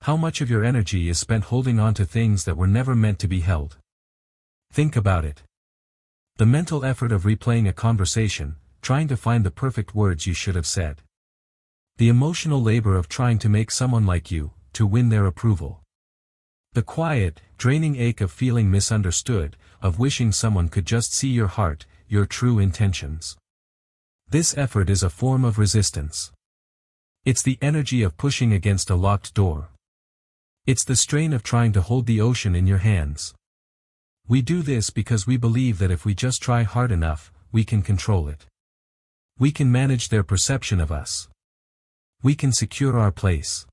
How much of your energy is spent holding on to things that were never meant to be held? Think about it. The mental effort of replaying a conversation, trying to find the perfect words you should have said. The emotional labor of trying to make someone like you, to win their approval. The quiet, draining ache of feeling misunderstood, of wishing someone could just see your heart, your true intentions. This effort is a form of resistance. It's the energy of pushing against a locked door. It's the strain of trying to hold the ocean in your hands. We do this because we believe that if we just try hard enough, we can control it. We can manage their perception of us. We can secure our place.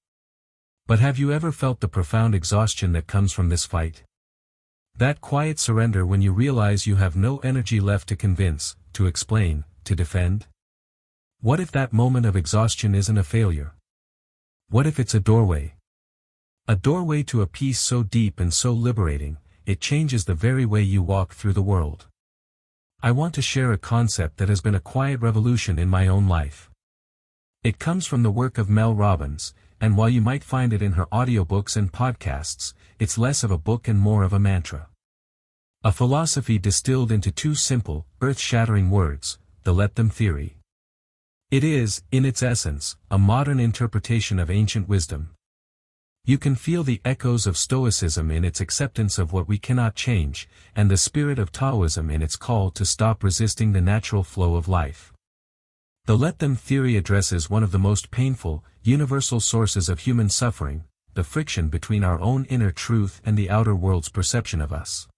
But have you ever felt the profound exhaustion that comes from this fight? That quiet surrender when you realize you have no energy left to convince, to explain, to defend? What if that moment of exhaustion isn't a failure? What if it's a doorway? A doorway to a peace so deep and so liberating, it changes the very way you walk through the world. I want to share a concept that has been a quiet revolution in my own life. It comes from the work of Mel Robbins, and while you might find it in her audiobooks and podcasts, it's less of a book and more of a mantra. A philosophy distilled into two simple, earth-shattering words, the let them theory. It is, in its essence, a modern interpretation of ancient wisdom. You can feel the echoes of Stoicism in its acceptance of what we cannot change, and the spirit of Taoism in its call to stop resisting the natural flow of life. The let them theory addresses one of the most painful, universal sources of human suffering, the friction between our own inner truth and the outer world's perception of us.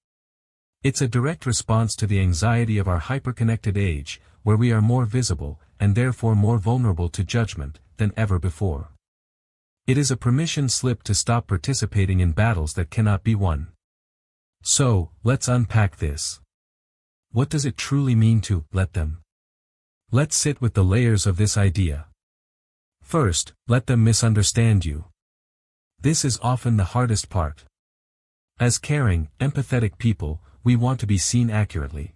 It's a direct response to the anxiety of our hyperconnected age, where we are more visible, and therefore more vulnerable to judgment, than ever before. It is a permission slip to stop participating in battles that cannot be won. So, let's unpack this. What does it truly mean to let them? Let's sit with the layers of this idea. First, let them misunderstand you. This is often the hardest part. As caring, empathetic people, we want to be seen accurately.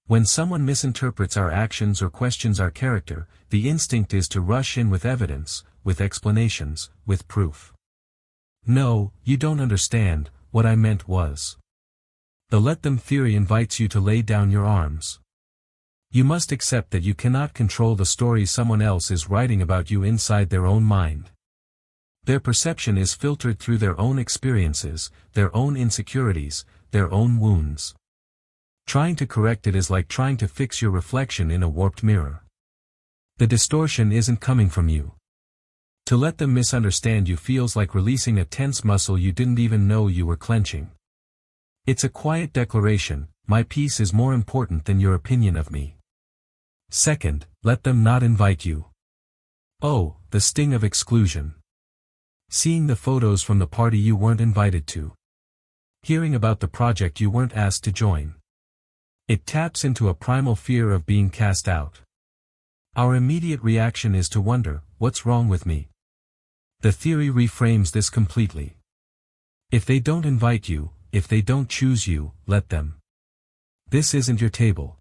When someone misinterprets our actions or questions our character, the instinct is to rush in with evidence, with explanations, with proof. No, you don't understand, what I meant was. The let them theory invites you to lay down your arms. You must accept that you cannot control the story someone else is writing about you inside their own mind. Their perception is filtered through their own experiences, their own insecurities, their own wounds. Trying to correct it is like trying to fix your reflection in a warped mirror. The distortion isn't coming from you. To let them misunderstand you feels like releasing a tense muscle you didn't even know you were clenching. It's a quiet declaration, my peace is more important than your opinion of me. Second, let them not invite you. Oh, the sting of exclusion. Seeing the photos from the party you weren't invited to. Hearing about the project you weren't asked to join. It taps into a primal fear of being cast out. Our immediate reaction is to wonder, what's wrong with me? The theory reframes this completely. If they don't invite you, if they don't choose you, let them. This isn't your table.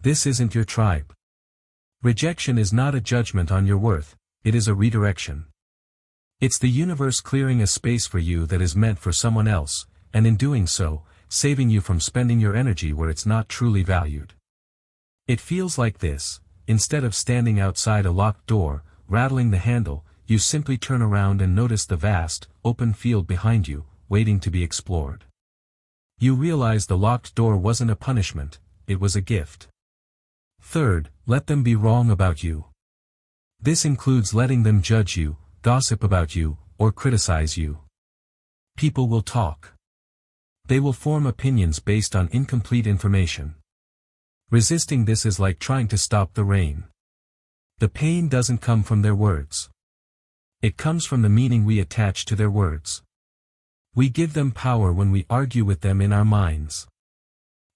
This isn't your tribe. Rejection is not a judgment on your worth, it is a redirection. It's the universe clearing a space for you that is meant for someone else, and in doing so, saving you from spending your energy where it's not truly valued. It feels like this: instead of standing outside a locked door, rattling the handle, you simply turn around and notice the vast, open field behind you, waiting to be explored. You realize the locked door wasn't a punishment, it was a gift. Third, let them be wrong about you. This includes letting them judge you, gossip about you, or criticize you. People will talk. They will form opinions based on incomplete information. Resisting this is like trying to stop the rain. The pain doesn't come from their words. It comes from the meaning we attach to their words. We give them power when we argue with them in our minds.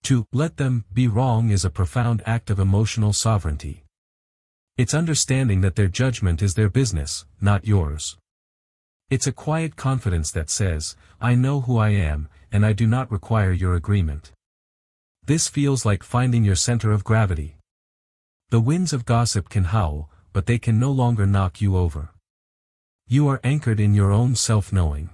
To let them be wrong is a profound act of emotional sovereignty. It's understanding that their judgment is their business, not yours. It's a quiet confidence that says, I know who I am, and I do not require your agreement. This feels like finding your center of gravity. The winds of gossip can howl, but they can no longer knock you over. You are anchored in your own self-knowing.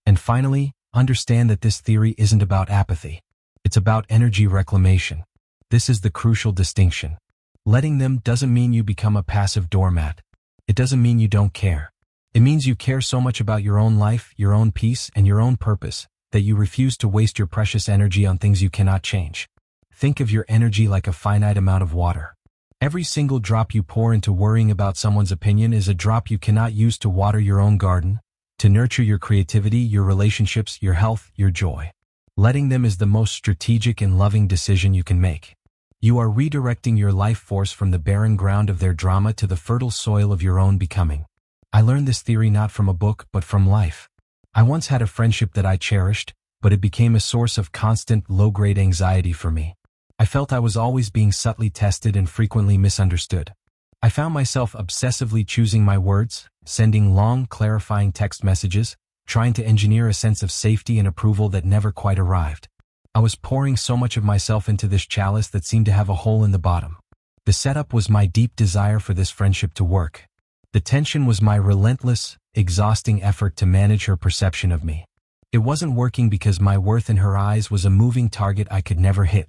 And finally, understand that this theory isn't about apathy. It's about energy reclamation. This is the crucial distinction. Letting them doesn't mean you become a passive doormat. It doesn't mean you don't care. It means you care so much about your own life, your own peace, and your own purpose, that you refuse to waste your precious energy on things you cannot change. Think of your energy like a finite amount of water. Every single drop you pour into worrying about someone's opinion is a drop you cannot use to water your own garden, to nurture your creativity, your relationships, your health, your joy. Letting them is the most strategic and loving decision you can make. You are redirecting your life force from the barren ground of their drama to the fertile soil of your own becoming. I learned this theory not from a book, but from life. I once had a friendship that I cherished, but it became a source of constant, low-grade anxiety for me. I felt I was always being subtly tested and frequently misunderstood. I found myself obsessively choosing my words, sending long, clarifying text messages, trying to engineer a sense of safety and approval that never quite arrived. I was pouring so much of myself into this chalice that seemed to have a hole in the bottom. The setup was my deep desire for this friendship to work. The tension was my relentless, exhausting effort to manage her perception of me. It wasn't working because my worth in her eyes was a moving target I could never hit.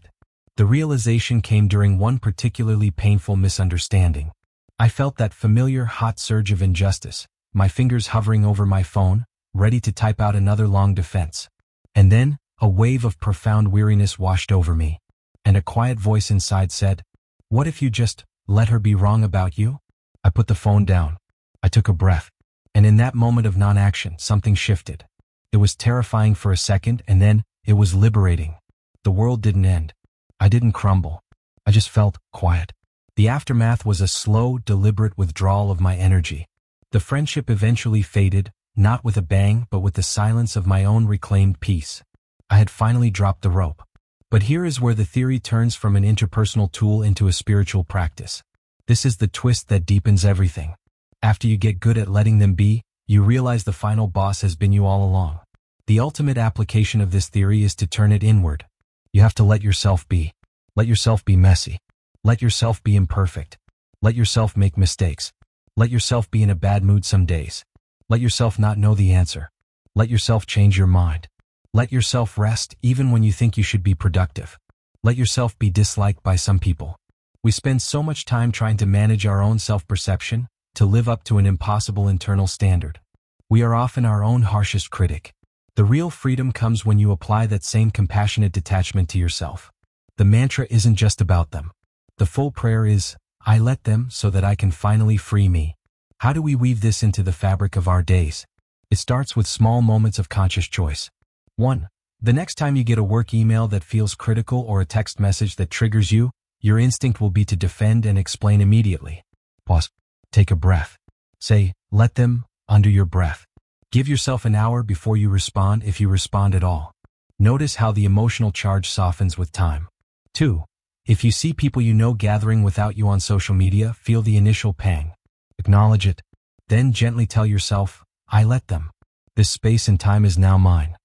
The realization came during one particularly painful misunderstanding. I felt that familiar hot surge of injustice, my fingers hovering over my phone, ready to type out another long defense. And then, a wave of profound weariness washed over me, and a quiet voice inside said, "What if you just let her be wrong about you?" I put the phone down. I took a breath. And in that moment of non-action, something shifted. It was terrifying for a second, and then it was liberating. The world didn't end. I didn't crumble. I just felt quiet. The aftermath was a slow, deliberate withdrawal of my energy. The friendship eventually faded, not with a bang, but with the silence of my own reclaimed peace. I had finally dropped the rope. But here is where the theory turns from an interpersonal tool into a spiritual practice. This is the twist that deepens everything. After you get good at letting them be, you realize the final boss has been you all along. The ultimate application of this theory is to turn it inward. You have to let yourself be. Let yourself be messy. Let yourself be imperfect. Let yourself make mistakes. Let yourself be in a bad mood some days. Let yourself not know the answer. Let yourself change your mind. Let yourself rest even when you think you should be productive. Let yourself be disliked by some people. We spend so much time trying to manage our own self-perception, to live up to an impossible internal standard. We are often our own harshest critic. The real freedom comes when you apply that same compassionate detachment to yourself. The mantra isn't just about them. The full prayer is, "I let them so that I can finally free me." How do we weave this into the fabric of our days? It starts with small moments of conscious choice. 1. The next time you get a work email that feels critical or a text message that triggers you, your instinct will be to defend and explain immediately. Pause. Take a breath. Say, "Let them," under your breath. Give yourself an hour before you respond, if you respond at all. Notice how the emotional charge softens with time. 2. If you see people you know gathering without you on social media, feel the initial pang. Acknowledge it. Then gently tell yourself, "I let them. This space and time is now mine."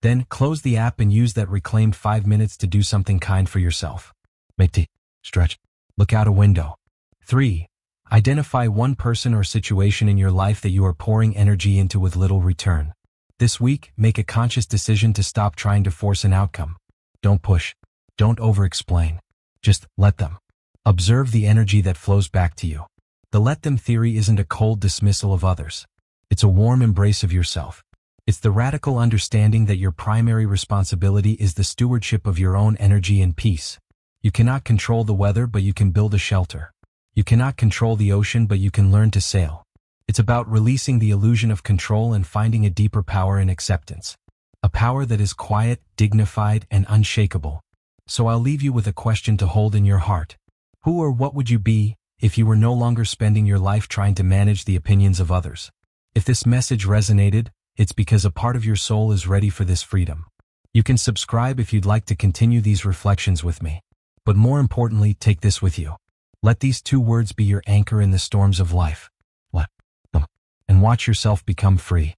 Then close the app and use that reclaimed 5 minutes to do something kind for yourself. Make tea, stretch, look out a window. 3. Identify one person or situation in your life that you are pouring energy into with little return. This week, make a conscious decision to stop trying to force an outcome. Don't push. Don't over-explain. Just let them. Observe the energy that flows back to you. The let them theory isn't a cold dismissal of others. It's a warm embrace of yourself. It's the radical understanding that your primary responsibility is the stewardship of your own energy and peace. You cannot control the weather, but you can build a shelter. You cannot control the ocean, but you can learn to sail. It's about releasing the illusion of control and finding a deeper power in acceptance. A power that is quiet, dignified, and unshakable. So I'll leave you with a question to hold in your heart. Who or what would you be if you were no longer spending your life trying to manage the opinions of others? If this message resonated, it's because a part of your soul is ready for this freedom. You can subscribe if you'd like to continue these reflections with me. But more importantly, take this with you. Let these 2 words be your anchor in the storms of life. Let them. And watch yourself become free.